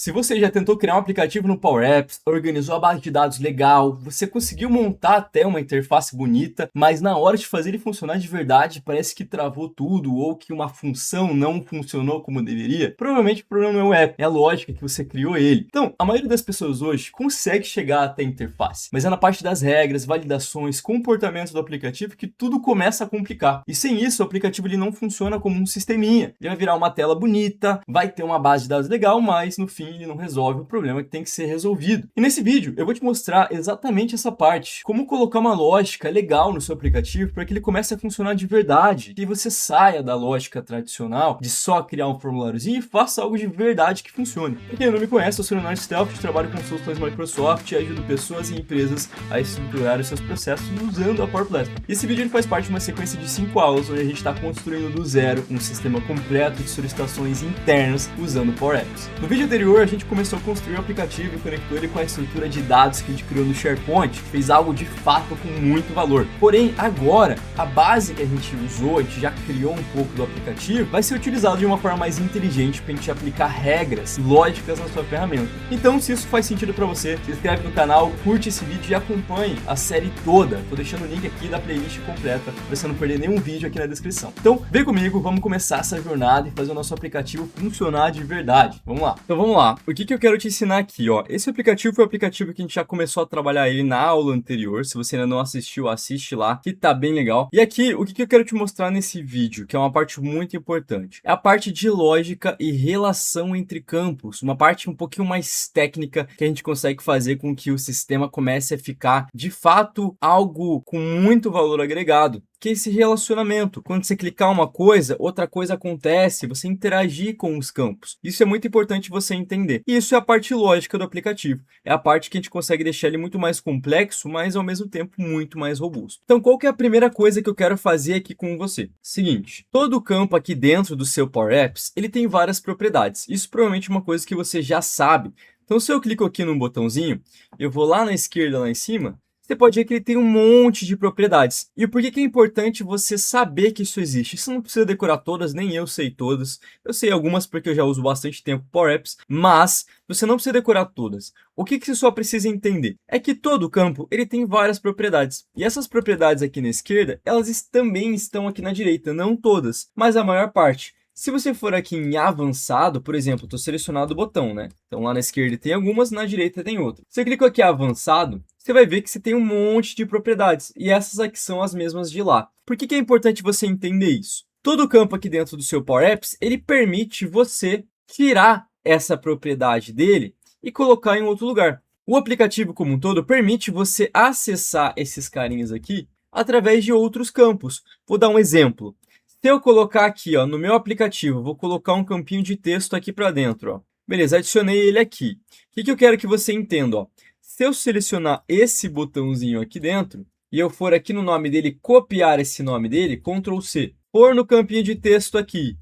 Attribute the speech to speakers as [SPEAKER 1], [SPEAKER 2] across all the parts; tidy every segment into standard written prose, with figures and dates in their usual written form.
[SPEAKER 1] Se você já tentou criar um aplicativo no Power Apps, organizou a base de dados legal, você conseguiu montar até uma interface bonita, mas na hora de fazer ele funcionar de verdade, parece que travou tudo ou que uma função não funcionou como deveria, provavelmente o problema não é o app, é a lógica que você criou ele. Então, a maioria das pessoas hoje consegue chegar até a interface, mas é na parte das regras, validações, comportamentos do aplicativo que tudo começa a complicar. E sem isso, o aplicativo ele não funciona como um sisteminha. Ele vai virar uma tela bonita, vai ter uma base de dados legal, mas no fim ele não resolve o problema que tem que ser resolvido. E nesse vídeo eu vou te mostrar exatamente essa parte, como colocar uma lógica legal no seu aplicativo para que ele comece a funcionar de verdade, que você saia da lógica tradicional de só criar um formuláriozinho e faça algo de verdade que funcione. Para quem não me conhece, eu sou o Leonardo Stelft, trabalho com soluções Microsoft e ajudo pessoas e empresas a estruturar os seus processos usando a Power Platform. E esse vídeo ele faz parte de uma sequência de 5 aulas onde a gente está construindo do zero um sistema completo de solicitações internas usando o Power Apps. No vídeo anterior, a gente começou a construir o aplicativo e conectou ele com a estrutura de dados que a gente criou no SharePoint, que fez algo de fato com muito valor. Porém, agora, a base que a gente usou, a gente já criou um pouco do aplicativo, vai ser utilizado de uma forma mais inteligente para a gente aplicar regras lógicas na sua ferramenta. Então, se isso faz sentido para você, se inscreve no canal, curte esse vídeo e acompanhe a série toda. Tô deixando o link aqui da playlist completa para você não perder nenhum vídeo aqui na descrição. Então, vem comigo, vamos começar essa jornada e fazer o nosso aplicativo funcionar de verdade. Vamos lá. Então vamos lá. O que eu quero te ensinar aqui, ó? Esse aplicativo foi o aplicativo que a gente já começou a trabalhar ele na aula anterior. Se você ainda não assistiu, assiste lá, que tá bem legal. E aqui, o que eu quero te mostrar nesse vídeo, que é uma parte muito importante, é a parte de lógica e relação entre campos. Uma parte um pouquinho mais técnica que a gente consegue fazer com que o sistema comece a ficar, de fato, algo com muito valor agregado, que é esse relacionamento. Quando você clicar uma coisa, outra coisa acontece, você interagir com os campos. Isso é muito importante você entender. E isso é a parte lógica do aplicativo. É a parte que a gente consegue deixar ele muito mais complexo, mas ao mesmo tempo muito mais robusto. Então, qual que é a primeira coisa que eu quero fazer aqui com você? Seguinte, todo campo aqui dentro do seu Power Apps, ele tem várias propriedades. Isso provavelmente é uma coisa que você já sabe. Então, se eu clico aqui num botãozinho, eu vou lá na esquerda, lá em cima, você pode ver que ele tem um monte de propriedades. E por que é importante você saber que isso existe? Você não precisa decorar todas, nem eu sei todas. Eu sei algumas porque eu já uso bastante tempo Power Apps, mas você não precisa decorar todas. O que você só precisa entender é que todo campo ele tem várias propriedades. E essas propriedades aqui na esquerda, elas também estão aqui na direita, não todas, mas a maior parte. Se você for aqui em avançado, por exemplo, estou selecionado o botão, né? Então lá na esquerda tem algumas, na direita tem outras. Você clica aqui em avançado, você vai ver que você tem um monte de propriedades, e essas aqui são as mesmas de lá. Por que é importante você entender isso? Todo campo aqui dentro do seu Power Apps, ele permite você tirar essa propriedade dele e colocar em outro lugar. O aplicativo como um todo permite você acessar esses carinhas aqui através de outros campos. Vou dar um exemplo. Se eu colocar aqui, ó, no meu aplicativo, vou colocar um campinho de texto aqui para dentro, ó. Beleza, adicionei ele aqui. O que eu quero que você entenda, ó? Se eu selecionar esse botãozinho aqui dentro, e eu for aqui no nome dele, copiar esse nome dele, Ctrl C, pôr no campinho de texto aqui,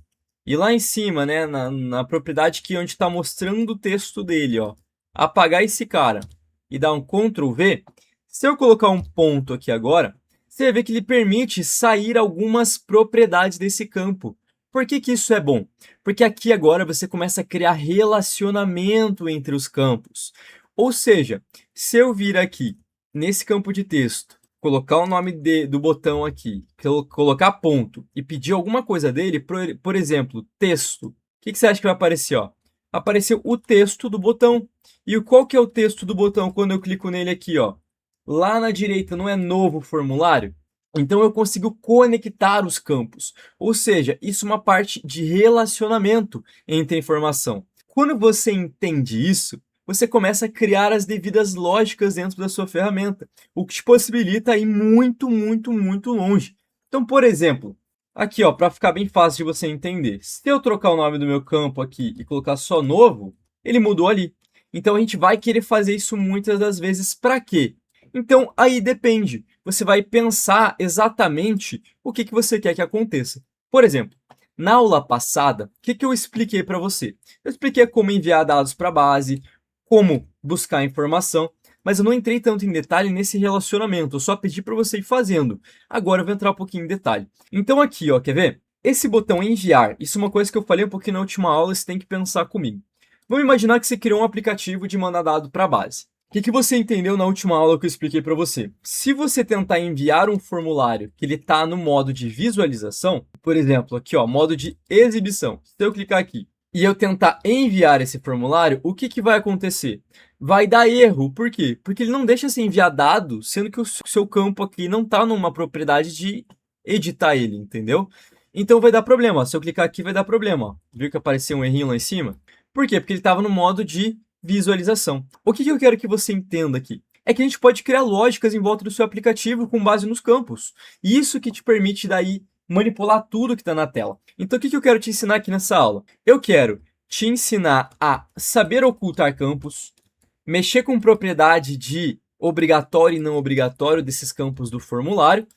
[SPEAKER 1] e lá em cima, né, na propriedade que onde está mostrando o texto dele, ó, apagar esse cara e dar um Ctrl V, se eu colocar um ponto aqui agora, você vai ver que ele permite sair algumas propriedades desse campo. Por que isso é bom? Porque aqui agora você começa a criar relacionamento entre os campos. Ou seja, se eu vir aqui nesse campo de texto, colocar o nome do botão aqui, colocar ponto e pedir alguma coisa dele, por exemplo, texto, o que você acha que vai aparecer? Ó? Apareceu o texto do botão. E qual que é o texto do botão quando eu clico nele aqui? Ó? Lá na direita não é novo formulário? Então eu consigo conectar os campos. Ou seja, isso é uma parte de relacionamento entre a informação. Quando você entende isso, você começa a criar as devidas lógicas dentro da sua ferramenta, o que te possibilita ir muito, muito, muito longe. Então, por exemplo, aqui, ó, para ficar bem fácil de você entender, se eu trocar o nome do meu campo aqui e colocar só novo, ele mudou ali. Então a gente vai querer fazer isso muitas das vezes para quê? Então aí depende. Você vai pensar exatamente o que você quer que aconteça. Por exemplo, na aula passada, o que eu expliquei para você? Eu expliquei como enviar dados para a base, como buscar informação, mas eu não entrei tanto em detalhe nesse relacionamento, eu só pedi para você ir fazendo. Agora eu vou entrar um pouquinho em detalhe. Então aqui, ó, quer ver? Esse botão enviar, isso é uma coisa que eu falei um pouquinho na última aula, você tem que pensar comigo. Vamos imaginar que você criou um aplicativo de mandar dado para a base. O que você entendeu na última aula que eu expliquei para você? Se você tentar enviar um formulário que ele está no modo de visualização, por exemplo, aqui ó, modo de exibição. Se eu clicar aqui e eu tentar enviar esse formulário, o que vai acontecer? Vai dar erro. Por quê? Porque ele não deixa você enviar dado, sendo que o seu campo aqui não está numa propriedade de editar ele, entendeu? Então vai dar problema. Se eu clicar aqui, vai dar problema. Viu que apareceu um errinho lá em cima? Por quê? Porque ele estava no modo de visualização. O que eu quero que você entenda aqui? É que a gente pode criar lógicas em volta do seu aplicativo com base nos campos. Isso que te permite daí manipular tudo que está na tela. Então o que eu quero te ensinar aqui nessa aula? Eu quero te ensinar a saber ocultar campos, mexer com propriedade de obrigatório e não obrigatório desses campos do formulário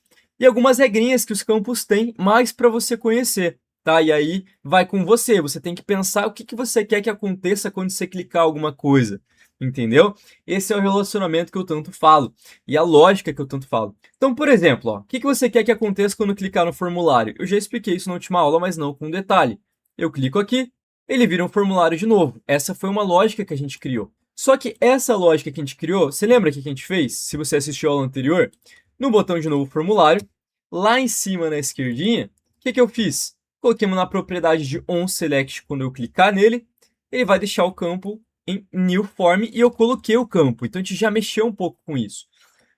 [SPEAKER 1] e algumas regrinhas que os campos têm mais para você conhecer. Tá? E aí vai com você, você tem que pensar o que você quer que aconteça quando você clicar alguma coisa, entendeu? Esse é o relacionamento que eu tanto falo e a lógica que eu tanto falo. Então, por exemplo, ó, o que você quer que aconteça quando clicar no formulário? Eu já expliquei isso na última aula, mas não com detalhe. Eu clico aqui, ele vira um formulário de novo. Essa foi uma lógica que a gente criou. Só que essa lógica que a gente criou, você lembra o que a gente fez? Se você assistiu a aula anterior, no botão de novo formulário, lá em cima na esquerdinha, o que eu fiz? Coloquei na propriedade de onSelect, quando eu clicar nele, ele vai deixar o campo em New Form e eu coloquei o campo. Então a gente já mexeu um pouco com isso.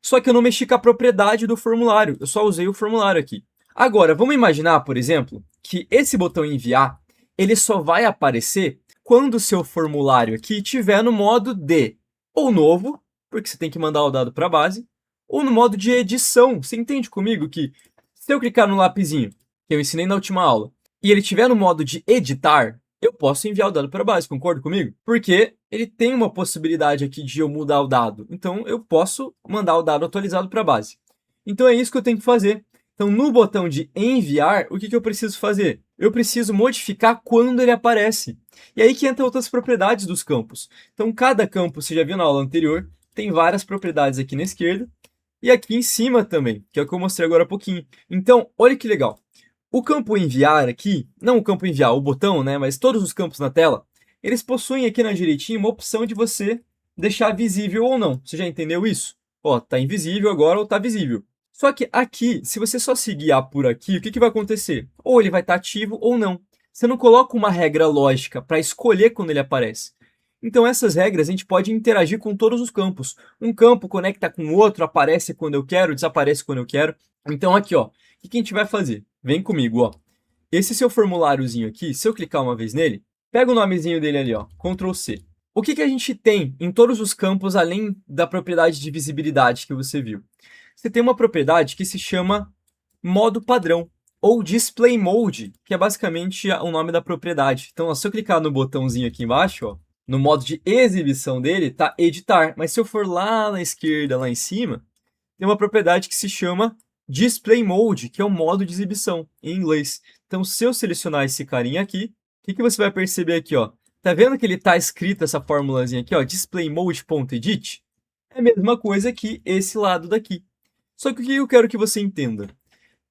[SPEAKER 1] Só que eu não mexi com a propriedade do formulário, eu só usei o formulário aqui. Agora, vamos imaginar, por exemplo, que esse botão enviar, ele só vai aparecer quando o seu formulário aqui estiver no modo de ou novo, porque você tem que mandar o dado para a base, ou no modo de edição. Você entende comigo que se eu clicar no lapisinho, que eu ensinei na última aula, e ele estiver no modo de editar, eu posso enviar o dado para a base, concorda comigo? Porque ele tem uma possibilidade aqui de eu mudar o dado. Então, eu posso mandar o dado atualizado para a base. Então, é isso que eu tenho que fazer. Então, no botão de enviar, o que eu preciso fazer? Eu preciso modificar quando ele aparece. E aí que entram outras propriedades dos campos. Então, cada campo, você já viu na aula anterior, tem várias propriedades aqui na esquerda e aqui em cima também, que é o que eu mostrei agora há pouquinho. Então, olha que legal. O campo enviar aqui, não o campo enviar, o botão, né, mas todos os campos na tela, eles possuem aqui na direitinha uma opção de você deixar visível ou não. Você já entendeu isso? Ó, tá invisível agora ou tá visível. Só que aqui, se você só se guiar por aqui, o que vai acontecer? Ou ele vai estar ativo ou não. Você não coloca uma regra lógica para escolher quando ele aparece. Então essas regras a gente pode interagir com todos os campos. Um campo conecta com o outro, aparece quando eu quero, desaparece quando eu quero. Então aqui, ó, o que a gente vai fazer? Vem comigo, ó. Esse seu formuláriozinho aqui, se eu clicar uma vez nele, pega o nomezinho dele ali, ó, Ctrl C. O que a gente tem em todos os campos, além da propriedade de visibilidade que você viu? Você tem uma propriedade que se chama modo padrão, ou Display Mode, que é basicamente o nome da propriedade. Então, ó, se eu clicar no botãozinho aqui embaixo, ó, no modo de exibição dele, tá editar. Mas se eu for lá na esquerda, lá em cima, tem uma propriedade que se chama Display Mode, que é o modo de exibição em inglês. Então, se eu selecionar esse carinha aqui, o que você vai perceber aqui, ó? Tá vendo que ele tá escrito essa formulazinha aqui, ó, Display Mode.edit? É a mesma coisa que esse lado daqui. Só que o que eu quero que você entenda?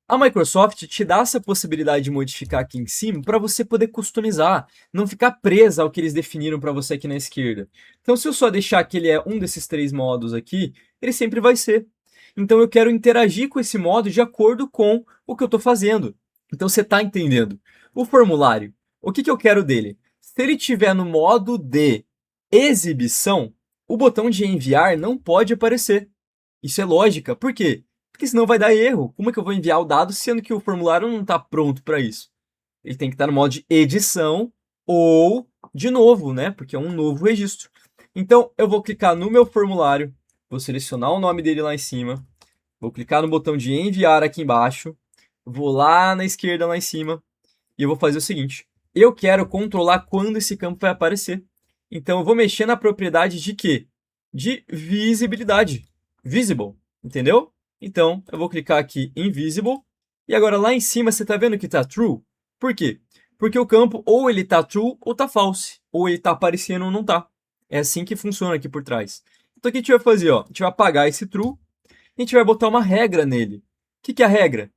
[SPEAKER 1] A Microsoft te dá essa possibilidade de modificar aqui em cima para você poder customizar, não ficar presa ao que eles definiram para você aqui na esquerda. Então, se eu só deixar que ele é um desses três modos aqui, ele sempre vai ser. Então, eu quero interagir com esse modo de acordo com o que eu estou fazendo. Então, você está entendendo. O formulário, o que eu quero dele? Se ele estiver no modo de exibição, o botão de enviar não pode aparecer. Isso é lógica. Por quê? Porque senão vai dar erro. Como é que eu vou enviar o dado sendo que o formulário não está pronto para isso? Ele tem que estar no modo de edição ou de novo, né? Porque é um novo registro. Então, eu vou clicar no meu formulário, vou selecionar o nome dele lá em cima, vou clicar no botão de enviar aqui embaixo, vou lá na esquerda lá em cima e eu vou fazer o seguinte. Eu quero controlar quando esse campo vai aparecer. Então, eu vou mexer na propriedade de quê? De visibilidade. Visible, entendeu? Então, eu vou clicar aqui em Visible. E agora lá em cima, você está vendo que está True? Por quê? Porque o campo ou ele está True ou está False. Ou ele está aparecendo ou não está. É assim que funciona aqui por trás. Então, o que a gente vai fazer? Ó? A gente vai apagar esse True e a gente vai botar uma regra nele. O que é a regra?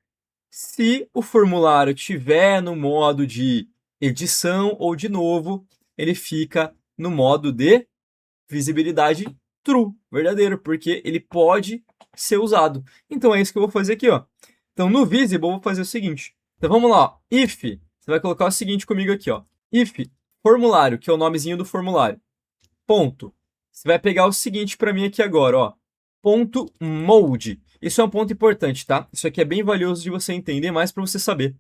[SPEAKER 1] Se o formulário estiver no modo de edição ou de novo, ele fica no modo de visibilidade true, verdadeiro, porque ele pode ser usado. Então é isso que eu vou fazer aqui, ó. Então no visible eu vou fazer o seguinte. Então vamos lá, ó. If, você vai colocar o seguinte comigo aqui, ó. If formulário, que é o nomezinho do formulário. Ponto. Você vai pegar o seguinte para mim aqui agora, ó. Ponto mode. Isso é um ponto importante, tá? Isso aqui é bem valioso de você entender mais para você saber.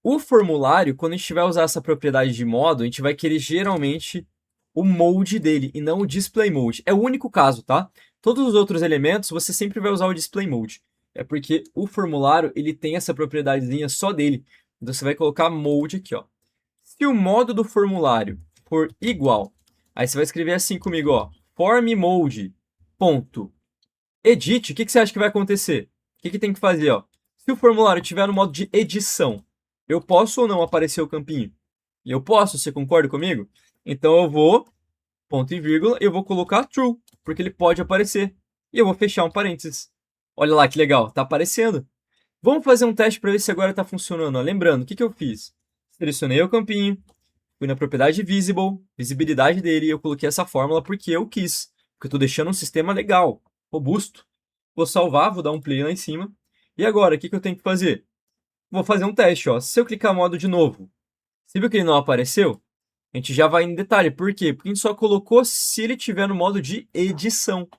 [SPEAKER 1] O formulário, quando a gente vai usar essa propriedade de modo, a gente vai querer geralmente o mode dele e não o display mode. É o único caso, tá? Todos os outros elementos você sempre vai usar o display mode. É porque o formulário ele tem essa propriedadezinha só dele. Então você vai colocar mode aqui, ó. Se o modo do formulário for igual, aí você vai escrever assim comigo, ó, form mode ponto edit. O que você acha que vai acontecer? O que tem que fazer, ó? Se o formulário estiver no modo de edição, eu posso ou não aparecer o campinho? Eu posso, você concorda comigo? Então eu vou, ponto e vírgula, eu vou colocar true, porque ele pode aparecer. E eu vou fechar um parênteses. Olha lá que legal, tá aparecendo. Vamos fazer um teste para ver se agora está funcionando. Ó, lembrando, o que eu fiz? Selecionei o campinho, fui na propriedade visible, visibilidade dele, e eu coloquei essa fórmula porque eu quis. Porque eu estou deixando um sistema legal, robusto. Vou salvar, vou dar um play lá em cima. E agora, o que eu tenho que fazer? Vou fazer um teste, ó. Se eu clicar modo de novo, você viu que ele não apareceu? A gente já vai em detalhe. Por quê? Porque a gente só colocou se ele estiver no modo de edição.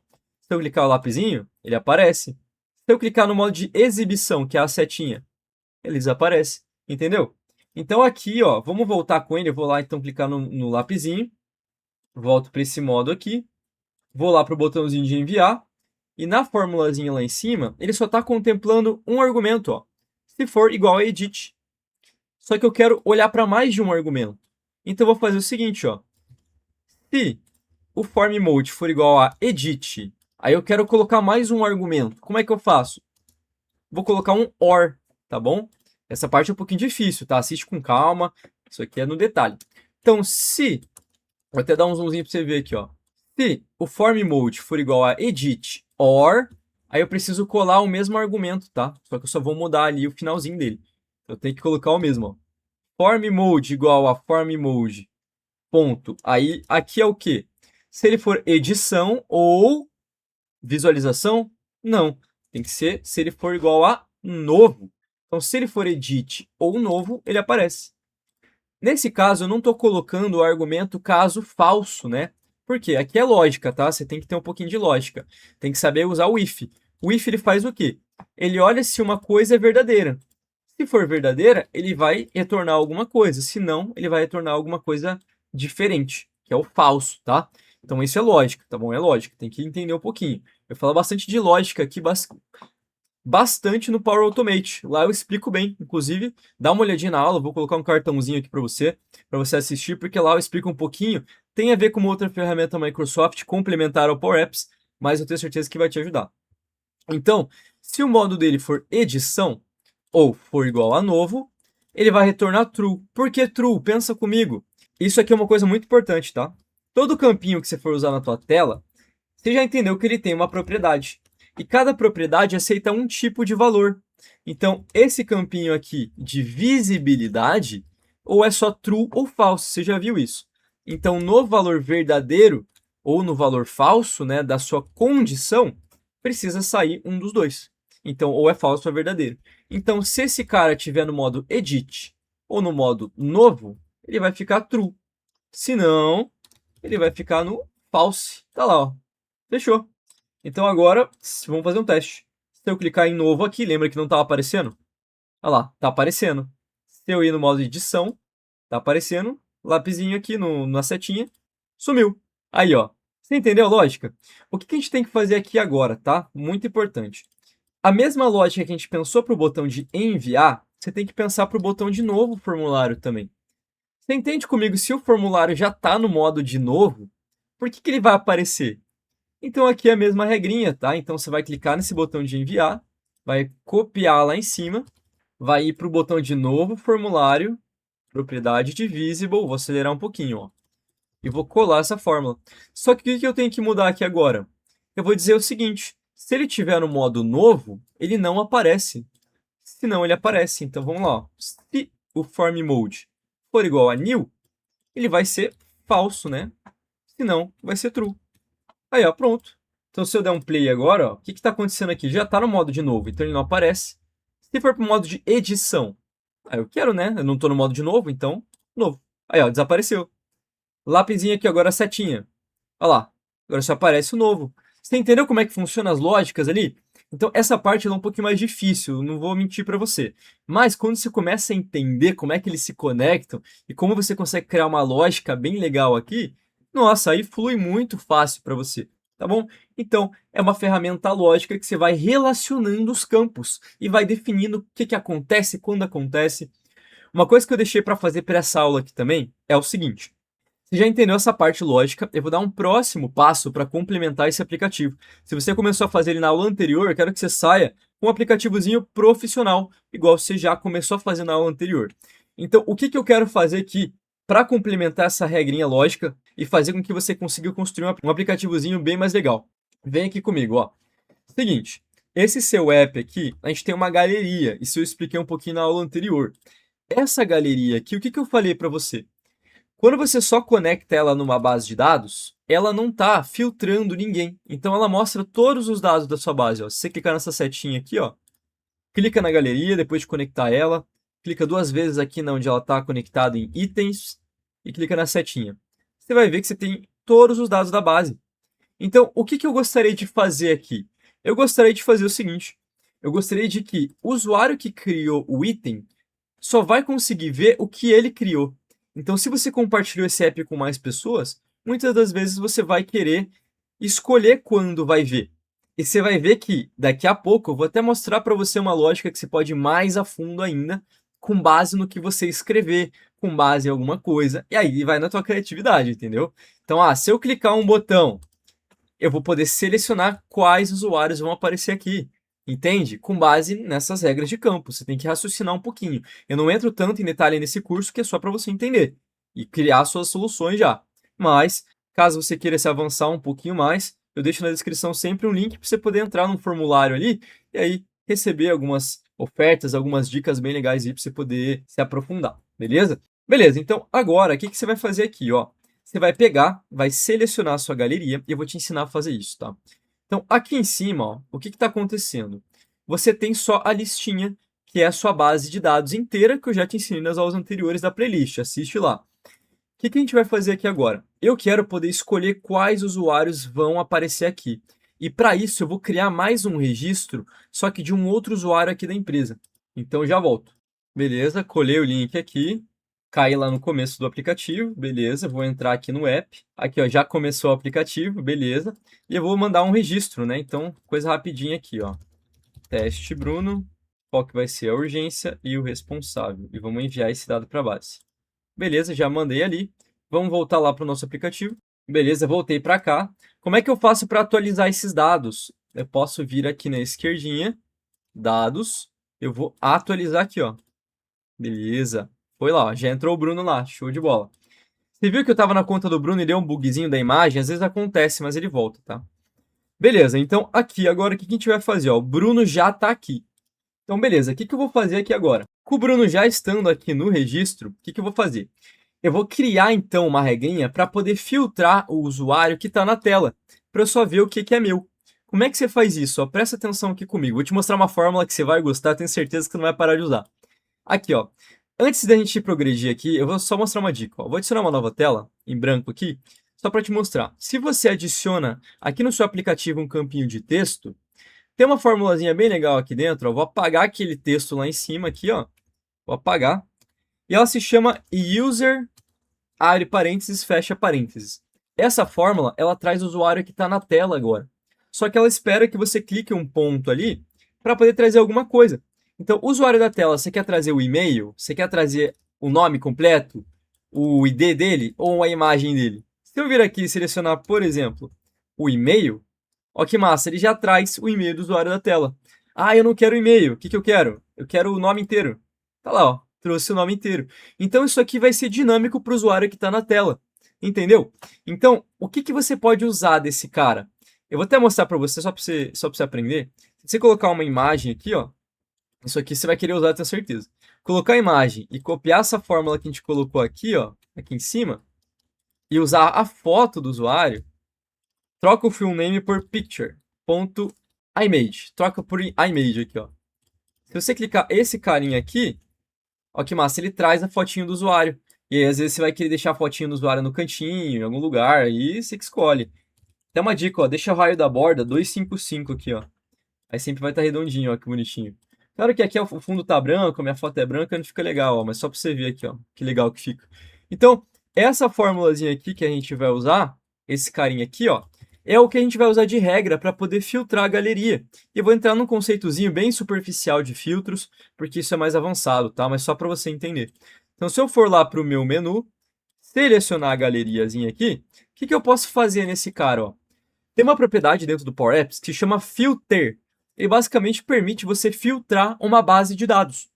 [SPEAKER 1] Se eu clicar o lapisinho, ele aparece. Se eu clicar no modo de exibição, que é a setinha, ele desaparece. Entendeu? Então aqui, ó, vamos voltar com ele. Eu vou lá então clicar no lapisinho. Volto para esse modo aqui. Vou lá para o botãozinho de enviar. E na formulazinha lá em cima, ele só está contemplando um argumento, ó. Se for igual a edit. Só que eu quero olhar para mais de um argumento. Então eu vou fazer o seguinte, ó. Se o form mode for igual a edit, aí eu quero colocar mais um argumento. Como é que eu faço? Vou colocar um or, tá bom? Essa parte é um pouquinho difícil, tá? Assiste com calma. Isso aqui é no detalhe. Então, se... Vou até dar um zoomzinho para você ver aqui, ó. Se o form mode for igual a edit or, aí eu preciso colar o mesmo argumento, tá? Só que eu só vou mudar ali o finalzinho dele. Eu tenho que colocar o mesmo, ó. Form mode igual a form mode, ponto. Aí, aqui é o quê? Se ele for edição ou visualização, não. Tem que ser se ele for igual a novo. Então, se ele for edit ou novo, ele aparece. Nesse caso, eu não estou colocando o argumento caso falso, né? Por quê? Aqui é lógica, tá? Você tem que ter um pouquinho de lógica. Tem que saber usar o if. O if ele faz o quê? Ele olha se uma coisa é verdadeira. Se for verdadeira, ele vai retornar alguma coisa. Se não, ele vai retornar alguma coisa diferente, que é o falso, tá? Então isso é lógica, tá bom? É lógica, tem que entender um pouquinho. Eu falo bastante de lógica aqui, bastante no Power Automate. Lá eu explico bem, inclusive, dá uma olhadinha na aula, vou colocar um cartãozinho aqui para você assistir, porque lá eu explico um pouquinho. Tem a ver com uma outra ferramenta Microsoft complementar ao Power Apps, mas eu tenho certeza que vai te ajudar. Então, se o modo dele for edição, ou for igual a novo, ele vai retornar true. Por que true? Pensa comigo. Isso aqui é uma coisa muito importante, tá? Todo campinho que você for usar na tua tela, você já entendeu que ele tem uma propriedade. E cada propriedade aceita um tipo de valor. Então, esse campinho aqui de visibilidade, ou é só true ou falso, você já viu isso. Então, no valor verdadeiro, ou no valor falso, né, da sua condição, precisa sair um dos dois. Então, ou é falso ou é verdadeiro. Então, se esse cara estiver no modo edit ou no modo novo, ele vai ficar true. Se não, ele vai ficar no false. Tá lá, ó. Fechou. Então agora, vamos fazer um teste. Se eu clicar em novo aqui, lembra que não estava aparecendo? Olha lá, tá aparecendo. Se eu ir no modo edição, tá aparecendo. Lapisinho aqui na setinha, sumiu. Aí, ó. Você entendeu a lógica? O que a gente tem que fazer aqui agora, tá? Muito importante. A mesma lógica que a gente pensou para o botão de enviar, você tem que pensar para o botão de novo formulário também. Você entende comigo, se o formulário já está no modo de novo, por que ele vai aparecer? Então aqui é a mesma regrinha, tá? Então você vai clicar nesse botão de enviar, vai copiar lá em cima, vai ir para o botão de novo formulário, propriedade de visible, vou acelerar um pouquinho, ó. E vou colar essa fórmula. Só que o que eu tenho que mudar aqui agora? Eu vou dizer o seguinte, se ele estiver no modo novo, ele não aparece. Se não, ele aparece. Então vamos lá, ó. Se o form mode for igual a new, ele vai ser falso, né?
[SPEAKER 2] Se não, vai ser true. Aí, ó, pronto. Então, se eu der um play agora, ó, o que está acontecendo aqui? Já está no modo de novo, então ele não aparece. Se for para o modo de edição, aí eu quero, né? Eu não estou no modo de novo, então, novo. Aí, ó, desapareceu. Lapisinho aqui, agora setinha. Olha lá, agora só aparece o novo. Você entendeu como é que funciona as lógicas ali? Então, essa parte é um pouquinho mais difícil, não vou mentir para você. Mas quando você começa a entender como é que eles se conectam e como você consegue criar uma lógica bem legal aqui, nossa, aí flui muito fácil para você, tá bom? Então, é uma ferramenta lógica que você vai relacionando os campos e vai definindo o que acontece, quando acontece. Uma coisa que eu deixei para fazer para essa aula aqui também é o seguinte. Você já entendeu essa parte lógica, eu vou dar um próximo passo para complementar esse aplicativo. Se você começou a fazer ele na aula anterior, eu quero que você saia com um aplicativozinho profissional, igual você já começou a fazer na aula anterior. Então, o que eu quero fazer aqui para complementar essa regrinha lógica e fazer com que você consiga construir um aplicativozinho bem mais legal? Vem aqui comigo, ó. Seguinte, esse seu app aqui, a gente tem uma galeria, isso eu expliquei um pouquinho na aula anterior. Essa galeria aqui, o que eu falei para você? Quando você só conecta ela numa base de dados, ela não está filtrando ninguém. Então ela mostra todos os dados da sua base. Ó. Se você clicar nessa setinha aqui, ó, clica na galeria depois de conectar ela, clica duas vezes aqui onde ela está conectada em itens e clica na setinha. Você vai ver que você tem todos os dados da base. Então, o que eu gostaria de fazer aqui? Eu gostaria de fazer o seguinte: eu gostaria de que o usuário que criou o item só vai conseguir ver o que ele criou. Então, se você compartilhou esse app com mais pessoas, muitas das vezes você vai querer escolher quando vai ver. E você vai ver que daqui a pouco eu vou até mostrar para você uma lógica que você pode ir mais a fundo ainda, com base no que você escrever, com base em alguma coisa. E aí vai na tua criatividade, entendeu? Então, se eu clicar um botão, eu vou poder selecionar quais usuários vão aparecer aqui. Entende? Com base nessas regras de campo. Você tem que raciocinar um pouquinho. Eu não entro tanto em detalhe nesse curso, que é só para você entender e criar suas soluções já. Mas, caso você queira se avançar um pouquinho mais, eu deixo na descrição sempre um link para você poder entrar num formulário ali e aí receber algumas ofertas, algumas dicas bem legais aí para você poder se aprofundar. Beleza? Beleza, então agora o que você vai fazer aqui, ó? Você vai pegar, vai selecionar a sua galeria e eu vou te ensinar a fazer isso, tá? Então, aqui em cima, ó, o que está acontecendo? Você tem só a listinha, que é a sua base de dados inteira, que eu já te ensinei nas aulas anteriores da playlist. Assiste lá. O que a gente vai fazer aqui agora? Eu quero poder escolher quais usuários vão aparecer aqui. E para isso, eu vou criar mais um registro, só que de um outro usuário aqui da empresa. Então, já volto. Beleza, colei o link aqui. Caí lá no começo do aplicativo, beleza, vou entrar aqui no app, aqui ó, já começou o aplicativo, beleza, e eu vou mandar um registro, né, então, coisa rapidinha aqui, ó, teste Bruno, qual que vai ser a urgência e o responsável, e vamos enviar esse dado para a base. Beleza, já mandei ali, vamos voltar lá para o nosso aplicativo, beleza, voltei para cá, como é que eu faço para atualizar esses dados? Eu posso vir aqui na esquerdinha, dados, eu vou atualizar aqui, ó, beleza. Foi lá, ó, já entrou o Bruno lá, show de bola. Você viu que eu estava na conta do Bruno e deu um bugzinho da imagem? Às vezes acontece, mas ele volta, tá? Beleza, então aqui agora o que a gente vai fazer? Ó, o Bruno já está aqui. Então beleza, o que eu vou fazer aqui agora? Com o Bruno já estando aqui no registro, o que eu vou fazer? Eu vou criar então uma regrinha para poder filtrar o usuário que está na tela, para eu só ver o que é meu. Como é que você faz isso? Ó, presta atenção aqui comigo. Vou te mostrar uma fórmula que você vai gostar, tenho certeza que você não vai parar de usar. Aqui, ó. Antes da gente progredir aqui, eu vou só mostrar uma dica. Ó. Vou adicionar uma nova tela, em branco aqui, só para te mostrar. Se você adiciona aqui no seu aplicativo um campinho de texto, tem uma formulazinha bem legal aqui dentro. Ó. Vou apagar aquele texto lá em cima, aqui, ó. Vou apagar. E ela se chama user, abre parênteses, fecha parênteses. Essa fórmula, ela traz o usuário que está na tela agora. Só que ela espera que você clique um ponto ali para poder trazer alguma coisa. Então, o usuário da tela, você quer trazer o e-mail? Você quer trazer o nome completo? O ID dele? Ou a imagem dele? Se eu vir aqui e selecionar, por exemplo, o e-mail, ó que massa, ele já traz o e-mail do usuário da tela. Eu não quero o e-mail. O que eu quero? Eu quero o nome inteiro. Tá lá, ó, trouxe o nome inteiro. Então, isso aqui vai ser dinâmico para o usuário que está na tela. Entendeu? Então, o que você pode usar desse cara? Eu vou até mostrar para você, só para você aprender. Se você colocar uma imagem aqui, ó, isso aqui você vai querer usar, tenho certeza. Colocar a imagem e copiar essa fórmula que a gente colocou aqui, ó, aqui em cima, e usar a foto do usuário, troca o full name por picture.image. Troca por image aqui, ó. Se você clicar esse carinha aqui, ó que massa, ele traz a fotinho do usuário. E aí, às vezes, você vai querer deixar a fotinho do usuário no cantinho, em algum lugar, aí você que escolhe. Tem uma dica, ó, deixa o raio da borda 255 aqui, ó. Aí sempre vai estar redondinho, ó, que bonitinho. Claro que aqui o fundo tá branco, a minha foto é branca, não fica legal, ó, mas só pra você ver aqui, ó, que legal que fica. Então, essa formulazinha aqui que a gente vai usar, esse carinha aqui, ó, é o que a gente vai usar de regra para poder filtrar a galeria. E eu vou entrar num conceitozinho bem superficial de filtros, porque isso é mais avançado, tá? Mas só para você entender. Então, se eu for lá para o meu menu, selecionar a galeriazinha aqui, o que eu posso fazer nesse cara, ó? Tem uma propriedade dentro do Power Apps que se chama Filter. Ele basicamente permite você filtrar uma base de dados.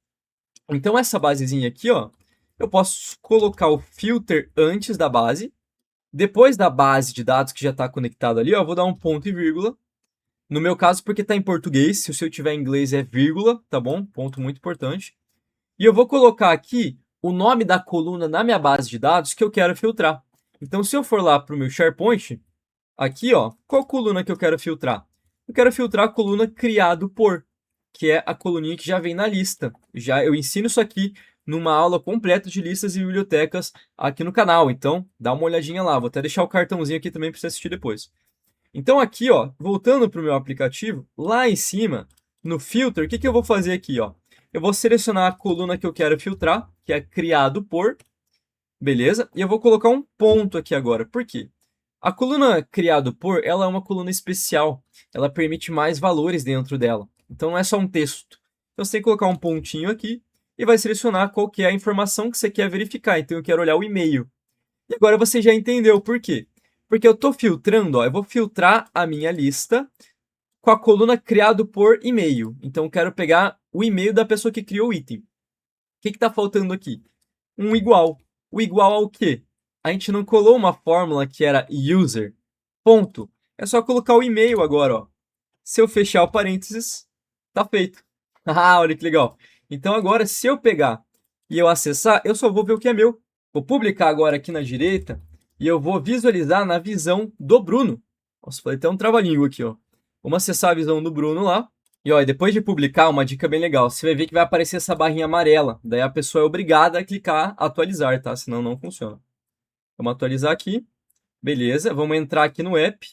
[SPEAKER 2] Então, essa basezinha aqui, ó, eu posso colocar o filter antes da base. Depois da base de dados que já está conectado ali, ó, eu vou dar um ponto e vírgula. No meu caso, porque está em português, se o seu tiver em inglês é vírgula, tá bom? Ponto muito importante. E eu vou colocar aqui o nome da coluna na minha base de dados que eu quero filtrar. Então, se eu for lá para o meu SharePoint, aqui, ó, qual coluna que eu quero filtrar? Eu quero filtrar a coluna criado por, que é a coluninha que já vem na lista. Já eu ensino isso aqui numa aula completa de listas e bibliotecas aqui no canal. Então, dá uma olhadinha lá. Vou até deixar o cartãozinho aqui também para você assistir depois. Então, aqui, ó, voltando para o meu aplicativo, lá em cima, no filter, o que eu vou fazer aqui, ó? Eu vou selecionar a coluna que eu quero filtrar, que é criado por, beleza? E eu vou colocar um ponto aqui agora. Por quê? A coluna criado por, ela é uma coluna especial. Ela permite mais valores dentro dela. Então não é só um texto. Então você tem que colocar um pontinho aqui e vai selecionar qual que é a informação que você quer verificar. Então eu quero olhar o e-mail. E agora você já entendeu por quê? Porque eu estou filtrando, ó, eu vou filtrar a minha lista com a coluna criado por e-mail. Então eu quero pegar o e-mail da pessoa que criou o item. O que está faltando aqui? Um igual. O igual ao quê? A gente não colou uma fórmula que era user, ponto. É só colocar o e-mail agora, ó. Se eu fechar o parênteses, tá feito. Ah, olha que legal. Então agora, se eu pegar e eu acessar, eu só vou ver o que é meu. Vou publicar agora aqui na direita e eu vou visualizar na visão do Bruno. Nossa, falei até um trava-língua aqui, ó. Vamos acessar a visão do Bruno lá. E ó, depois de publicar, uma dica bem legal. Você vai ver que vai aparecer essa barrinha amarela. Daí a pessoa é obrigada a clicar atualizar, tá? Senão não funciona. Vamos atualizar aqui. Beleza, vamos entrar aqui no app.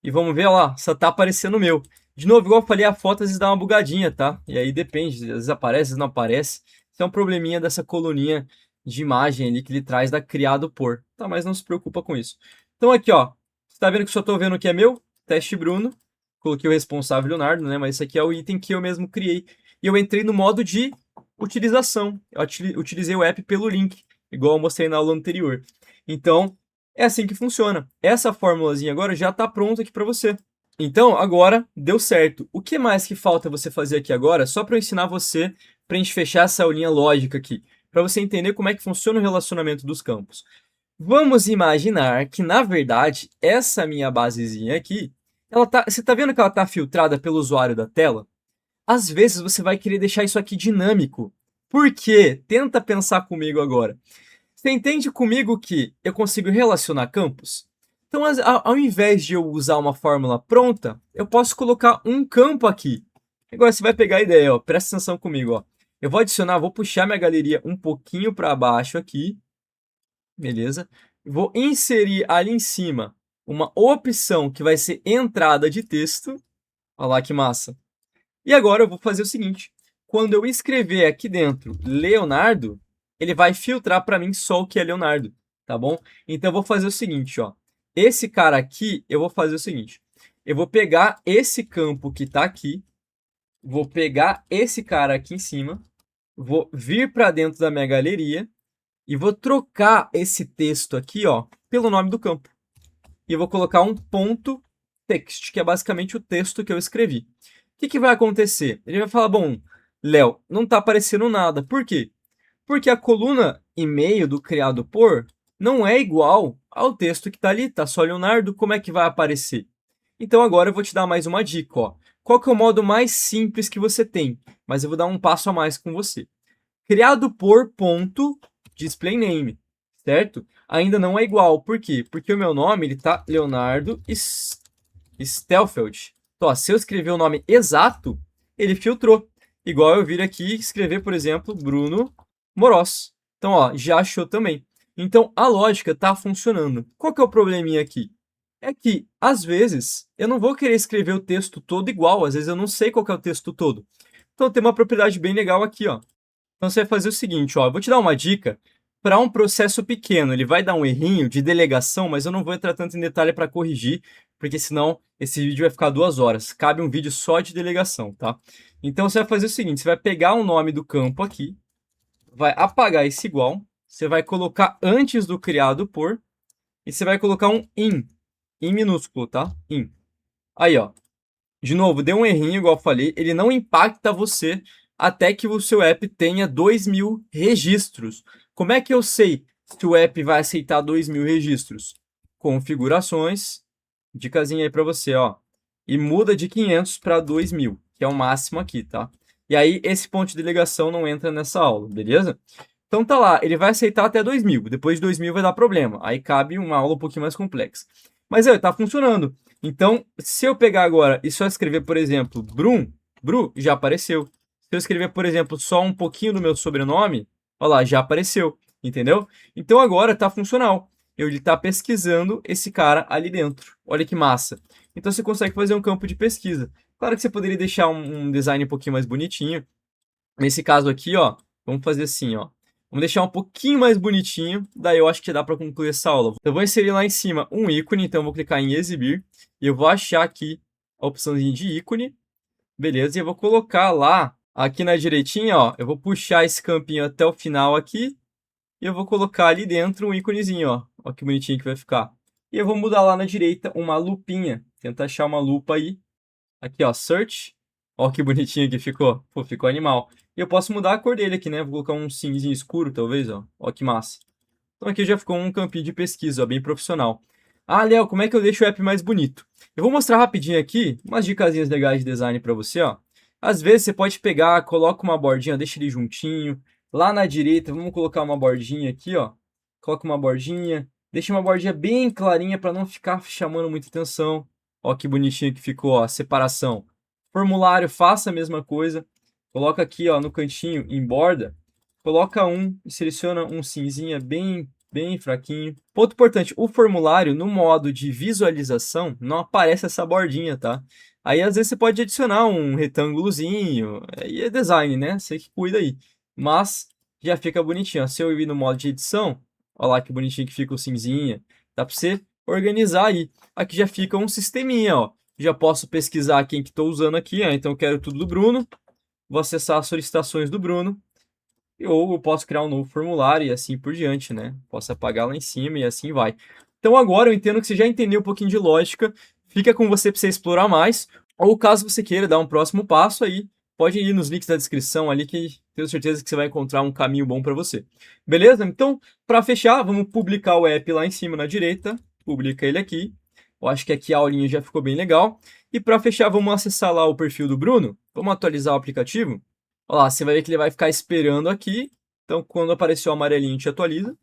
[SPEAKER 2] E vamos ver lá, só tá aparecendo o meu. De novo, igual eu falei, a foto às vezes dá uma bugadinha, tá? E aí depende, às vezes aparece, às vezes não aparece. Isso é um probleminha dessa coluninha de imagem ali que ele traz da criado por. Tá, mas não se preocupa com isso. Então aqui, ó. Você tá vendo que só tô vendo o que é meu? Teste Bruno. Coloquei o responsável Leonardo, né? Mas esse aqui é o item que eu mesmo criei. E eu entrei no modo de utilização. Eu utilizei o app pelo link, igual eu mostrei na aula anterior. Então, é assim que funciona. Essa formulazinha agora já está pronta aqui para você. Então, agora deu certo. O que mais que falta você fazer aqui agora? Só para eu ensinar você, para a gente fechar essa aulinha lógica aqui. Para você entender como é que funciona o relacionamento dos campos. Vamos imaginar que, na verdade, essa minha basezinha aqui, você está vendo que ela está filtrada pelo usuário da tela? Às vezes você vai querer deixar isso aqui dinâmico. Por quê? Tenta pensar comigo agora. Você entende comigo que eu consigo relacionar campos? Então, ao invés de eu usar uma fórmula pronta, eu posso colocar um campo aqui. Agora você vai pegar a ideia, ó. Presta atenção comigo, ó. Eu vou adicionar, vou puxar minha galeria um pouquinho para baixo aqui. Beleza? Vou inserir ali em cima uma opção que vai ser entrada de texto. Olha lá que massa. E agora eu vou fazer o seguinte. Quando eu escrever aqui dentro Leonardo, ele vai filtrar para mim só o que é Leonardo, tá bom? Então eu vou fazer o seguinte, ó. Esse cara aqui, eu vou fazer o seguinte. Eu vou pegar esse campo que está aqui, vou pegar esse cara aqui em cima, vou vir para dentro da minha galeria e vou trocar esse texto aqui, ó, pelo nome do campo. E eu vou colocar um ponto text, que é basicamente o texto que eu escrevi. O que vai acontecer? Ele vai falar, bom, Léo, não está aparecendo nada. Por quê? Porque a coluna e-mail do criado por não é igual ao texto que está ali, tá só Leonardo, como é que vai aparecer? Então agora eu vou te dar mais uma dica, ó. Qual que é o modo mais simples que você tem? Mas eu vou dar um passo a mais com você. Criado por ponto display name, certo? ainda não é igual. Por quê? Porque o meu nome, ele tá Leonardo Stelfeld. Então, ó, se eu escrever o nome exato, ele filtrou. Igual eu vir aqui e escrever, por exemplo, Bruno Moroz. Então, ó, já achou também. Então, a lógica tá funcionando. Qual que é o probleminha aqui? É que, às vezes, eu não vou querer escrever o texto todo igual. Às vezes eu não sei qual que é o texto todo. Então, tem uma propriedade bem legal aqui, ó. Então, você vai fazer o seguinte, ó. Eu vou te dar uma dica para um processo pequeno. Ele vai dar um errinho de delegação, mas eu não vou entrar tanto em detalhe para corrigir, porque senão esse vídeo vai ficar 2 horas. Cabe um vídeo só de delegação, tá? Então, você vai fazer o seguinte, você vai pegar o nome do campo aqui, vai apagar esse igual, você vai colocar antes do criado por, e você vai colocar um in minúsculo, tá? In. Aí, ó. De novo, deu um errinho, igual eu falei, ele não impacta você até que o seu app tenha 2.000 registros. Como é que eu sei se o app vai aceitar 2.000 registros? Configurações, dicasinha aí para você, ó. E muda de 500 para 2.000, que é o máximo aqui, tá? E aí, esse ponto de delegação não entra nessa aula, beleza? Então tá lá, ele vai aceitar até 2.000. Depois de 2.000 vai dar problema. Aí cabe uma aula um pouquinho mais complexa. Mas aí, tá funcionando. Então, se eu pegar agora e só escrever, por exemplo, Bru, já apareceu. Se eu escrever, por exemplo, só um pouquinho do meu sobrenome, olha lá, já apareceu, entendeu? Então agora tá funcional. Ele está pesquisando esse cara ali dentro. Olha que massa. Então você consegue fazer um campo de pesquisa. Claro que você poderia deixar um design um pouquinho mais bonitinho. Nesse caso aqui, ó, vamos fazer assim, ó. Vamos deixar um pouquinho mais bonitinho, daí eu acho que dá para concluir essa aula. Então, eu vou inserir lá em cima um ícone, então eu vou clicar em exibir, e eu vou achar aqui a opçãozinha de ícone, beleza? E eu vou colocar lá, aqui na direitinha, ó, eu vou puxar esse campinho até o final aqui, e eu vou colocar ali dentro um íconezinho, ó. Ó que bonitinho que vai ficar. E eu vou mudar lá na direita uma lupinha, tentar achar uma lupa aí. Aqui, ó, search. Ó que bonitinho que ficou. Pô, ficou animal. E eu posso mudar a cor dele aqui, né? Vou colocar um cinzinho escuro, talvez, ó. Ó que massa. Então aqui já ficou um campinho de pesquisa, ó, bem profissional. Ah, Léo, como é que eu deixo o app mais bonito? Eu vou mostrar rapidinho aqui umas dicasinhas legais de design para você, ó. Às vezes você pode pegar, coloca uma bordinha, deixa ele juntinho. Lá na direita, vamos colocar uma bordinha aqui, ó. Coloca uma bordinha. Deixa uma bordinha bem clarinha para não ficar chamando muita atenção. Ó que bonitinho que ficou, ó, a separação. Formulário, faça a mesma coisa. Coloca aqui, ó, no cantinho, em borda. Coloca um e seleciona um cinzinha bem fraquinho. Ponto importante, o formulário, no modo de visualização, não aparece essa bordinha, tá? Aí, às vezes, você pode adicionar um retângulozinho. Aí é design, né? Você que cuida aí. Mas já fica bonitinho, ó. Se eu ir no modo de edição, olha lá que bonitinho que fica o cinzinha. Dá para você organizar aí. Aqui já fica um sisteminha, ó. Já posso pesquisar quem que estou usando aqui, ó. Então eu quero tudo do Bruno. Vou acessar as solicitações do Bruno. Ou eu posso criar um novo formulário e assim por diante, né? Posso apagar lá em cima e assim vai. Então agora eu entendo que você já entendeu um pouquinho de lógica. Fica com você para você explorar mais. Ou caso você queira dar um próximo passo aí, pode ir nos links da descrição ali que tenho certeza que você vai encontrar um caminho bom para você. Beleza? Então, para fechar, vamos publicar o app lá em cima na direita. Publica ele aqui. Eu acho que aqui a aulinha já ficou bem legal. E para fechar, vamos acessar lá o perfil do Bruno. Vamos atualizar o aplicativo. Olha lá, você vai ver que ele vai ficar esperando aqui. Então, quando aparecer o amarelinho, te atualiza.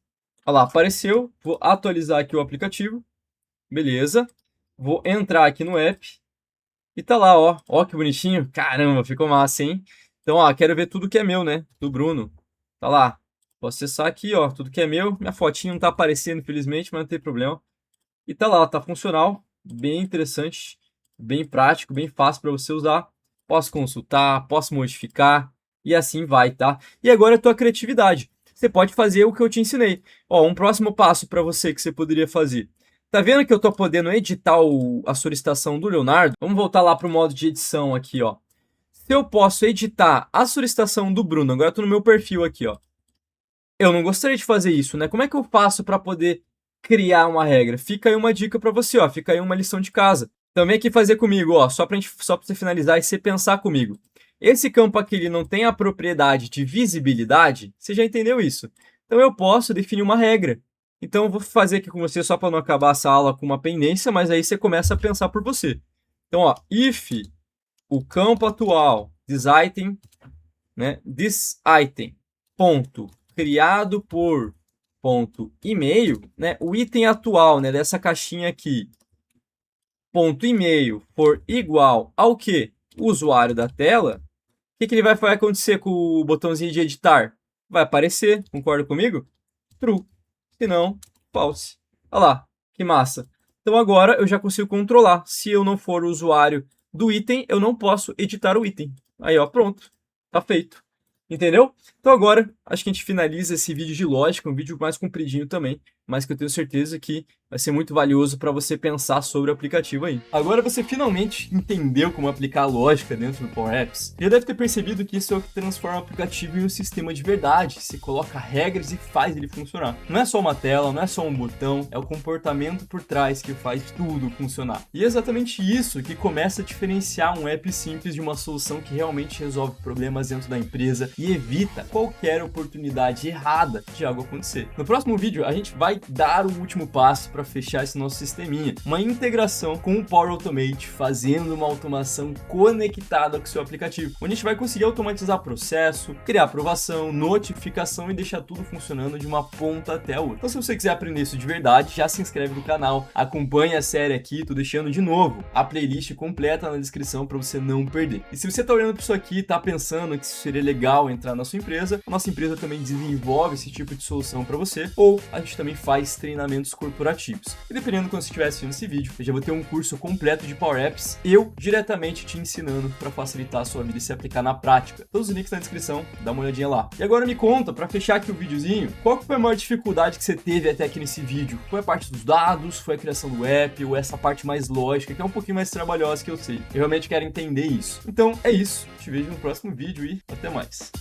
[SPEAKER 2] Olha lá, apareceu. Vou atualizar aqui o aplicativo. Beleza. Vou entrar aqui no app. E tá lá, ó. Ó que bonitinho. Caramba, ficou massa, hein? Então, ó, quero ver tudo que é meu, né? Do Bruno. Tá lá. Vou acessar aqui, ó. Tudo que é meu. Minha fotinha não tá aparecendo, infelizmente, mas não tem problema. E tá lá, tá funcional. Bem interessante. Bem prático, bem fácil para você usar. Posso consultar, posso modificar. E assim vai, tá? E agora a tua criatividade. Você pode fazer o que eu te ensinei. Ó, um próximo passo para você que você poderia fazer. Tá vendo que eu tô podendo editar a solicitação do Leonardo? Vamos voltar lá pro modo de edição aqui, ó. Se eu posso editar a solicitação do Bruno, agora eu tô no meu perfil aqui, ó. Eu não gostaria de fazer isso, né? Como é que eu faço para poder criar uma regra? Fica aí uma dica para você, ó. Fica aí uma lição de casa. Também aqui fazer comigo, ó. Só para você finalizar e você pensar comigo. Esse campo aqui ele não tem a propriedade de visibilidade. Você já entendeu isso? Então eu posso definir uma regra. Então eu vou fazer aqui com você só para não acabar essa aula com uma pendência, mas aí você começa a pensar por você. Então, ó, if o campo atual this item, né? This item ponto criado por ponto e-mail, né, o item atual, né, dessa caixinha aqui, ponto e-mail, for igual ao que? O usuário da tela, o que ele vai acontecer com o botãozinho de editar? Vai aparecer, concorda comigo? True. Se não, false. Olha lá, que massa. Então agora eu já consigo controlar. Se eu não for o usuário do item, eu não posso editar o item. Aí, ó, pronto. Tá feito. Entendeu? Então agora, acho que a gente finaliza esse vídeo de lógica, um vídeo mais compridinho também, mas que eu tenho certeza que vai ser muito valioso para você pensar sobre o aplicativo aí.
[SPEAKER 1] Agora você finalmente entendeu como aplicar a lógica dentro do Power Apps. Já deve ter percebido que isso é o que transforma o aplicativo em um sistema de verdade. Você coloca regras e faz ele funcionar. Não é só uma tela, não é só um botão, é o comportamento por trás que faz tudo funcionar. E é exatamente isso que começa a diferenciar um app simples de uma solução que realmente resolve problemas dentro da empresa e evita qualquer oportunidade errada de algo acontecer. No próximo vídeo, a gente vai dar o último passo para fechar esse nosso sisteminha, uma integração com o Power Automate, fazendo uma automação conectada com o seu aplicativo, onde a gente vai conseguir automatizar processo, criar aprovação, notificação e deixar tudo funcionando de uma ponta até a outra. Então, se você quiser aprender isso de verdade, já se inscreve no canal, acompanhe a série aqui, tô deixando de novo a playlist completa na descrição para você não perder. E se você tá olhando para isso aqui e tá pensando que isso seria legal entrar na sua empresa, a nossa empresa também desenvolve esse tipo de solução para você, ou a gente também faz treinamentos corporativos. E dependendo de quando você estiver assistindo esse vídeo, eu já vou ter um curso completo de Power Apps, eu diretamente te ensinando para facilitar a sua vida e se aplicar na prática. Todos os links na descrição, dá uma olhadinha lá. E agora me conta, para fechar aqui o videozinho, qual que foi a maior dificuldade que você teve até aqui nesse vídeo? Foi a parte dos dados, foi a criação do app, ou essa parte mais lógica, que é um pouquinho mais trabalhosa que eu sei. Eu realmente quero entender isso. Então é isso, te vejo no próximo vídeo e até mais.